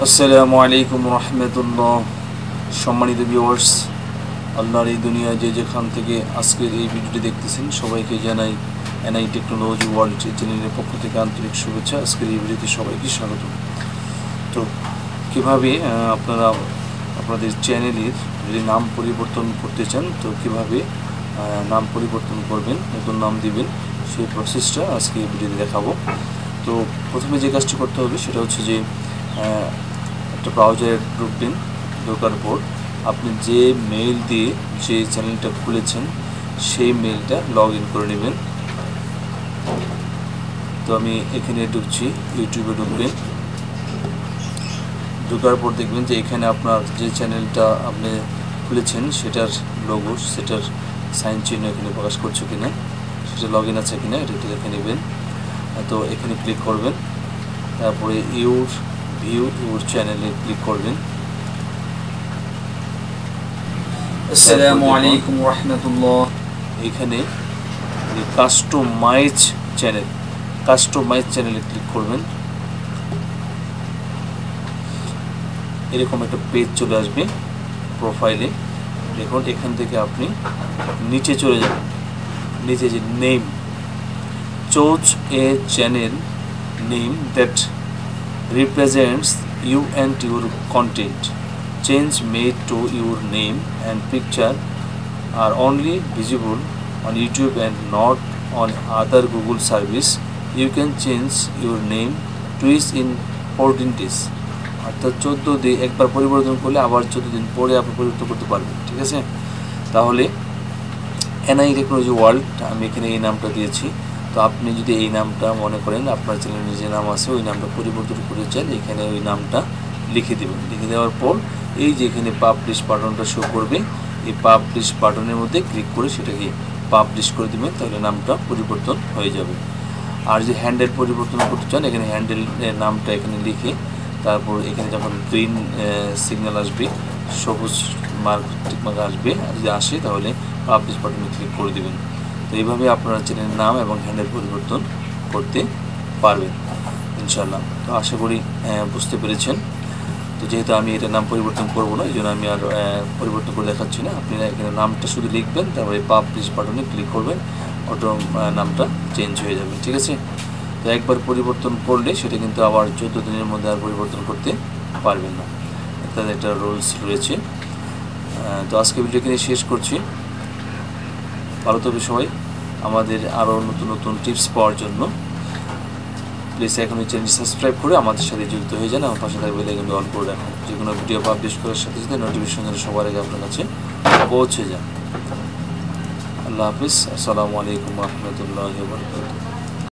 আসসালামু আলাইকুম রহমতুল্লাহ। সম্মানিত ভিউয়ার্স, আল্লাহর এই দুনিয়ায় যে যেখান থেকে আজকের এই ভিডিওটি দেখতেছেন সবাইকে জানাই এনআই টেকনোলজি ওয়ার্ল্ড চ্যানেলের পক্ষ থেকে আন্তরিক শুভেচ্ছা। আজকের এই ভিডিওতে সবাইকে স্বাগত। তো কীভাবে আপনারা আপনাদের চ্যানেলের যদি নাম পরিবর্তন করতে চান তো কীভাবে নাম পরিবর্তন করবেন, নতুন নাম দিবেন, সেই প্রসেসটা আজকে এই ভিডিওতে দেখাবো। তো প্রথমে যে কাজটি করতে হবে সেটা হচ্ছে যে একটা ব্রাউজারে ঢুকবেন। ঢোকার পর আপনি যে মেইল দিয়ে যে চ্যানেলটা খুলেছেন সেই মেইলটা লগ ইন করে নেবেন। তো আমি এখানে ঢুকছি, ইউটিউবে ঢুকবেন। ঢোকার পর দেখবেন যে এখানে আপনার যে চ্যানেলটা আপনি খুলেছেন সেটার লোগো, সেটার সাইন চিহ্ন এখানে প্রকাশ করছে কিনা, সেটা লগ ইন আছে কিনা এটা একটু দেখে নেবেন। তো এখানে ক্লিক করবেন, তারপরে ভিউ ইউর চ্যানেলে ক্লিক করবেন। আসসালামু আলাইকুম রাহমাতুল্লাহ। এখানে কাস্টমাইজ চ্যানেলে ক্লিক করবেন। এরকম একটা পেজ চলে আসবে প্রোফাইলে। দেখুন এখান থেকে আপনি নিচে চলে যাবেন, নিচে যে name, choose a channel name that represents you and your content. Change made to your name and picture are only visible on YouTube and not on other Google service. You can change your name twice in 14 days. অর্থাৎ 14 দিন একবার পরিবর্তন করলে আবার 14 দিন পরে আপনি পরিবর্তন করতে পারবেন। ঠিক আছে, তাহলে এনআই টেকনোলজি ওয়ার্ল্ড আমি এখানে এই নামটা দিয়েছি। তো আপনি যদি এই নামটা মনে করেন আপনার চ্যানেলের যে নাম আছে ওই নামটা পরিবর্তন করে চান, এখানে ওই নামটা লিখে দেবেন। লিখে দেওয়ার পর এই যে এখানে পাবলিশ বাটনটা শো করবে, এই পাবলিশ বাটনের মধ্যে ক্লিক করে সেটাকে পাবলিশ করে দেবেন, তাহলে নামটা পরিবর্তন হয়ে যাবে। আর যে হ্যান্ডেল পরিবর্তন করতে চান এখানে হ্যান্ডেলের নামটা এখানে লিখে তারপর এখানে যখন গ্রিন সিগন্যাল আসবে, সবুজ টিক মার্ক আসবে, যদি আসে তাহলে পাবলিশ বাটনে ক্লিক করে দেবেন। তো এইভাবে আপনারা চ্যানেলের নাম এবং হ্যান্ডেল পরিবর্তন করতে পারবেন ইনশাআল্লাহ। তো আশা করি বুঝতে পেরেছেন। তো যেহেতু আমি এটার নাম পরিবর্তন করব না, এই জন্য আমি আর পরিবর্তন করে দেখাচ্ছি না। আপনি এখানে নামটা শুধু লিখবেন, তারপরে পাবলিশ বাটনে ক্লিক করবেন, অটো নামটা চেঞ্জ হয়ে যাবে। ঠিক আছে, তো একবার পরিবর্তন করলে সেটা কিন্তু আবার 14 দিনের মধ্যে আর পরিবর্তন করতে পারবেন না, তাদের একটা রুলস রয়েছে। তো আজকে ভিডিও এখানে শেষ করছি। ভালো থাকবে সবাই। আমাদের আরও নতুন নতুন টিপস পাওয়ার জন্য প্লিজ এখন এই চ্যানেলটি সাবস্ক্রাইব করে আমাদের সাথে যুক্ত হয়ে যান। আমার পাশে থাকবে বেল আইকনটি অন করে রাখুন, যে কোনো ভিডিও পাবলিশ করার সাথে সাথে নোটিফিকেশন যেন সবার আগে আপনার কাছে পৌঁছে যান। আল্লাহ হাফিজ। আসসালামু আলাইকুম রহমতুল্লাহি ওয়া বারাকাতুহু।